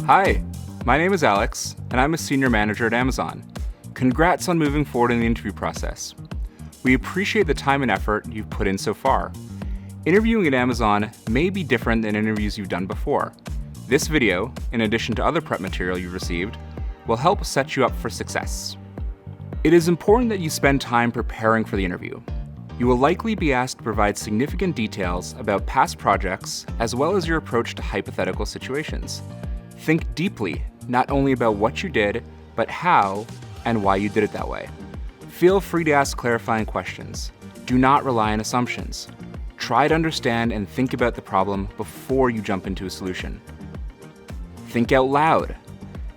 Hi, my name is Alex, and I'm a senior manager at Amazon. Congrats on moving forward in the interview process. We appreciate the time and effort you've put in so far. Interviewing at Amazon may be different than interviews you've done before. This video, in addition to other prep material you've received, will help set you up for success. It is important that you spend time preparing for the interview. You will likely be asked to provide significant details about past projects as well as your approach to hypothetical situations. Think deeply, not only about what you did, but how and why you did it that way. Feel free to ask clarifying questions. Do not rely on assumptions. Try to understand and think about the problem before you jump into a solution. Think out loud.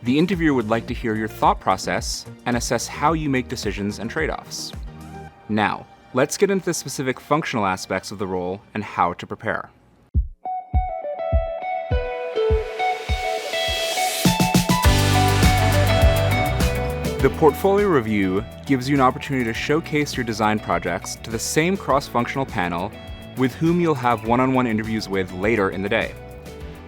The interviewer would like to hear your thought process and assess how you make decisions and trade-offs. Now, let's get into the specific functional aspects of the role and how to prepare. The portfolio review gives you an opportunity to showcase your design projects to the same cross-functional panel with whom you'll have one-on-one interviews with later in the day.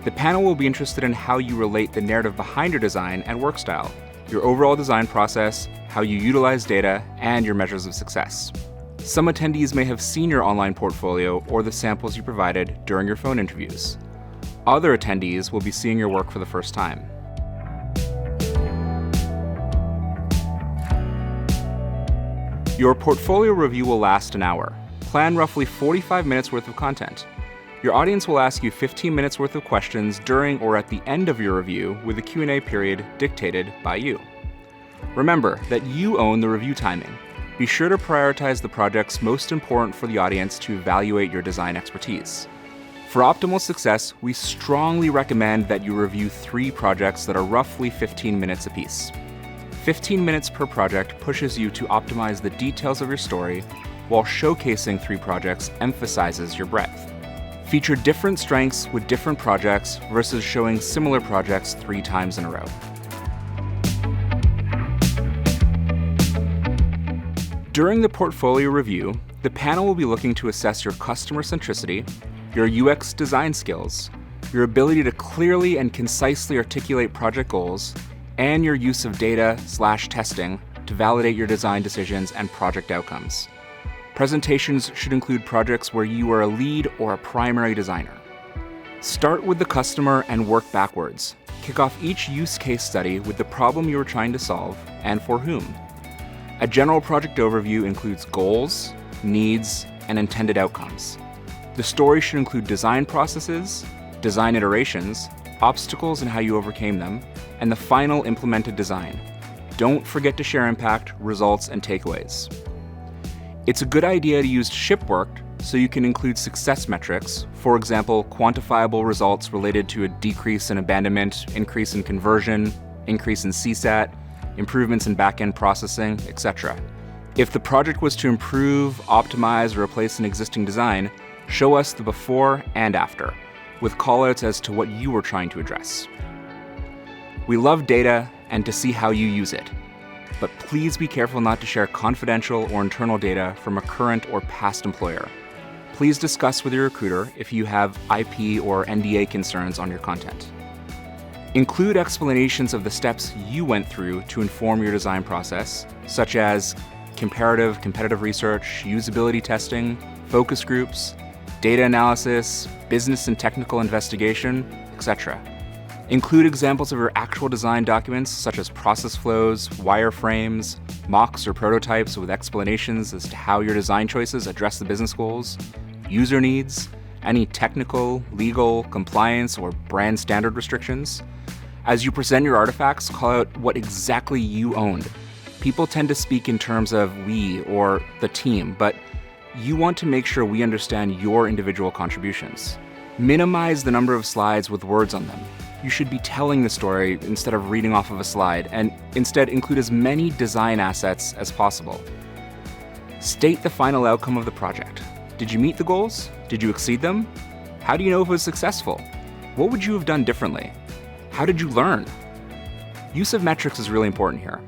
The panel will be interested in how you relate the narrative behind your design and work style, your overall design process, how you utilize data, and your measures of success. Some attendees may have seen your online portfolio or the samples you provided during your phone interviews. Other attendees will be seeing your work for the first time. Your portfolio review will last an hour. Plan roughly 45 minutes worth of content. Your audience will ask you 15 minutes worth of questions during or at the end of your review with a Q&A period dictated by you. Remember that you own the review timing. Be sure to prioritize the projects most important for the audience to evaluate your design expertise. For optimal success, we strongly recommend that you review 3 projects that are roughly 15 minutes apiece. 15 minutes per project pushes you to optimize the details of your story, while showcasing 3 projects emphasizes your breadth. Feature different strengths with different projects versus showing similar projects 3 times in a row. During the portfolio review, the panel will be looking to assess your customer centricity, your UX design skills, your ability to clearly and concisely articulate project goals, and your use of data/testing to validate your design decisions and project outcomes. Presentations should include projects where you are a lead or a primary designer. Start with the customer and work backwards. Kick off each use case study with the problem you are trying to solve and for whom. A general project overview includes goals, needs, and intended outcomes. The story should include design processes, design iterations, obstacles and how you overcame them, and the final implemented design. Don't forget to share impact, results, and takeaways. It's a good idea to use ship work so you can include success metrics, for example, quantifiable results related to a decrease in abandonment, increase in conversion, increase in CSAT, improvements in back-end processing, etc. If the project was to improve, optimize, or replace an existing design, show us the before and after, with callouts as to what you were trying to address. We love data and to see how you use it, but please be careful not to share confidential or internal data from a current or past employer. Please discuss with your recruiter if you have IP or NDA concerns on your content. Include explanations of the steps you went through to inform your design process, such as competitive research, usability testing, focus groups, data analysis, business and technical investigation, etc. Include examples of your actual design documents, such as process flows, wireframes, mocks or prototypes with explanations as to how your design choices address the business goals, user needs, any technical, legal, compliance, or brand standard restrictions. As you present your artifacts, call out what exactly you owned. People tend to speak in terms of we or the team, but you want to make sure we understand your individual contributions. Minimize the number of slides with words on them. You should be telling the story instead of reading off of a slide, and instead include as many design assets as possible. State the final outcome of the project. Did you meet the goals? Did you exceed them? How do you know if it was successful? What would you have done differently? How did you learn? Use of metrics is really important here.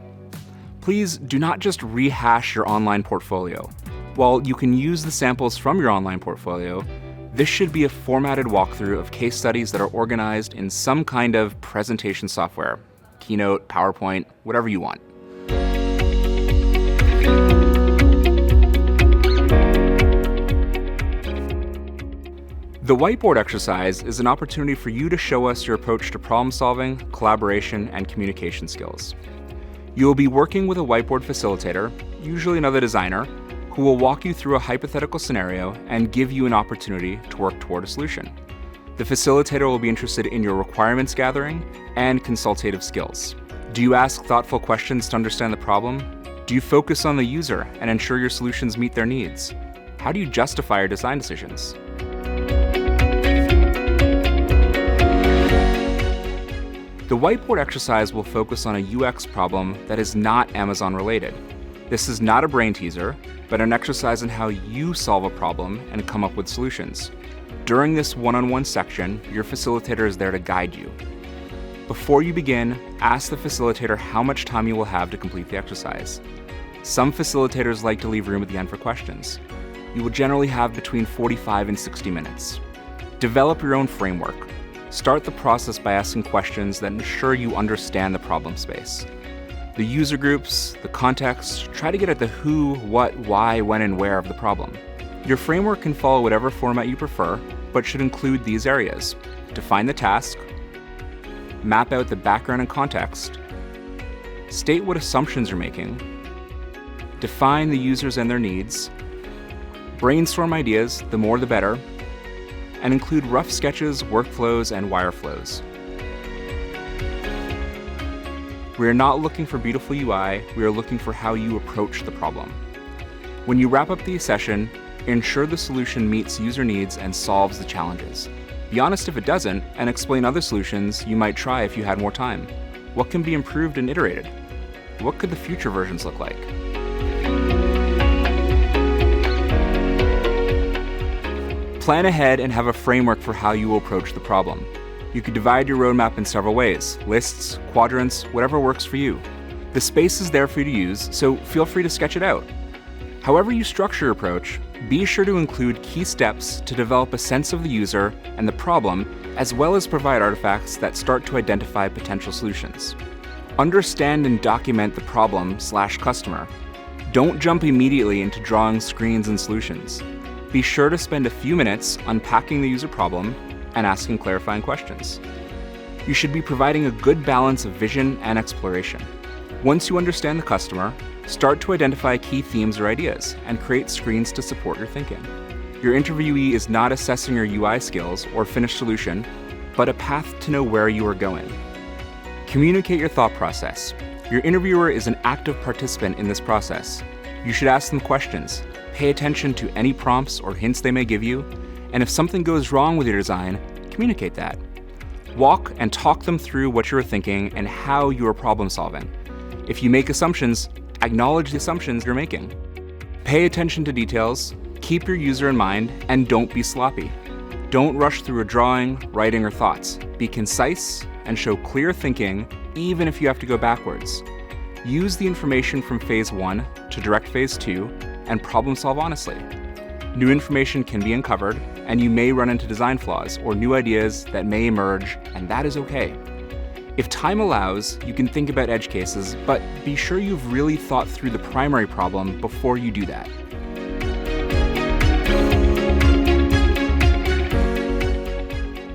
Please do not just rehash your online portfolio. While you can use the samples from your online portfolio, This should be a formatted walkthrough of case studies that are organized in some kind of presentation software, Keynote, PowerPoint, whatever you want. The whiteboard exercise is an opportunity for you to show us your approach to problem solving, collaboration, and communication skills. You will be working with a whiteboard facilitator, usually another designer, who will walk you through a hypothetical scenario and give you an opportunity to work toward a solution. The facilitator will be interested in your requirements gathering and consultative skills. Do you ask thoughtful questions to understand the problem? Do you focus on the user and ensure your solutions meet their needs? How do you justify your design decisions? The whiteboard exercise will focus on a UX problem that is not Amazon related. This is not a brain teaser, but an exercise in how you solve a problem and come up with solutions. During this one-on-one section, your facilitator is there to guide you. Before you begin, ask the facilitator how much time you will have to complete the exercise. Some facilitators like to leave room at the end for questions. You will generally have between 45 and 60 minutes. Develop your own framework. Start the process by asking questions that ensure you understand the problem space. The user groups, the context, try to get at the who, what, why, when, and where of the problem. Your framework can follow whatever format you prefer, but should include these areas. Define the task, map out the background and context, state what assumptions you're making, define the users and their needs, brainstorm ideas, the more the better, and include rough sketches, workflows, and wireflows. We are not looking for beautiful UI, we are looking for how you approach the problem. When you wrap up the session, ensure the solution meets user needs and solves the challenges. Be honest if it doesn't, and explain other solutions you might try if you had more time. What can be improved and iterated? What could the future versions look like? Plan ahead and have a framework for how you will approach the problem. You could divide your roadmap in several ways: lists, quadrants, whatever works for you. The space is there for you to use, so feel free to sketch it out. However you structure your approach, be sure to include key steps to develop a sense of the user and the problem, as well as provide artifacts that start to identify potential solutions. Understand and document the problem/customer. Don't jump immediately into drawing screens and solutions. Be sure to spend a few minutes unpacking the user problem and asking clarifying questions. You should be providing a good balance of vision and exploration. Once you understand the customer, start to identify key themes or ideas and create screens to support your thinking. Your interviewee is not assessing your UI skills or finished solution, but a path to know where you are going. Communicate your thought process. Your interviewer is an active participant in this process. You should ask them questions, pay attention to any prompts or hints they may give you, and if something goes wrong with your design, communicate that. Walk and talk them through what you are thinking and how you are problem solving. If you make assumptions, acknowledge the assumptions you're making. Pay attention to details, keep your user in mind, and don't be sloppy. Don't rush through a drawing, writing, or thoughts. Be concise and show clear thinking, even if you have to go backwards. Use the information from phase 1 to direct phase 2 and problem solve honestly. New information can be uncovered, and you may run into design flaws or new ideas that may emerge, and that is okay. If time allows, you can think about edge cases, but be sure you've really thought through the primary problem before you do that.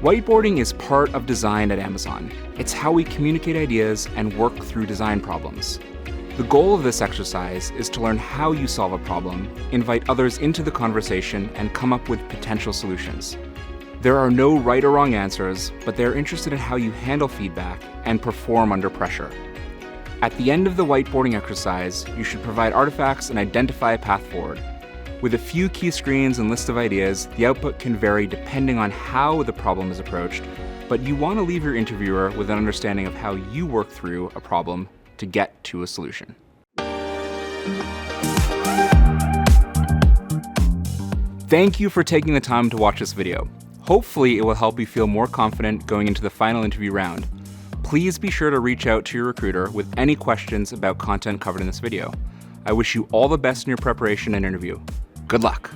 Whiteboarding is part of design at Amazon. It's how we communicate ideas and work through design problems. The goal of this exercise is to learn how you solve a problem, invite others into the conversation, and come up with potential solutions. There are no right or wrong answers, but they're interested in how you handle feedback and perform under pressure. At the end of the whiteboarding exercise, you should provide artifacts and identify a path forward. With a few key screens and list of ideas, the output can vary depending on how the problem is approached, but you want to leave your interviewer with an understanding of how you work through a problem to get to a solution. Thank you for taking the time to watch this video. Hopefully it will help you feel more confident going into the final interview round. Please be sure to reach out to your recruiter with any questions about content covered in this video. I wish you all the best in your preparation and interview. Good luck.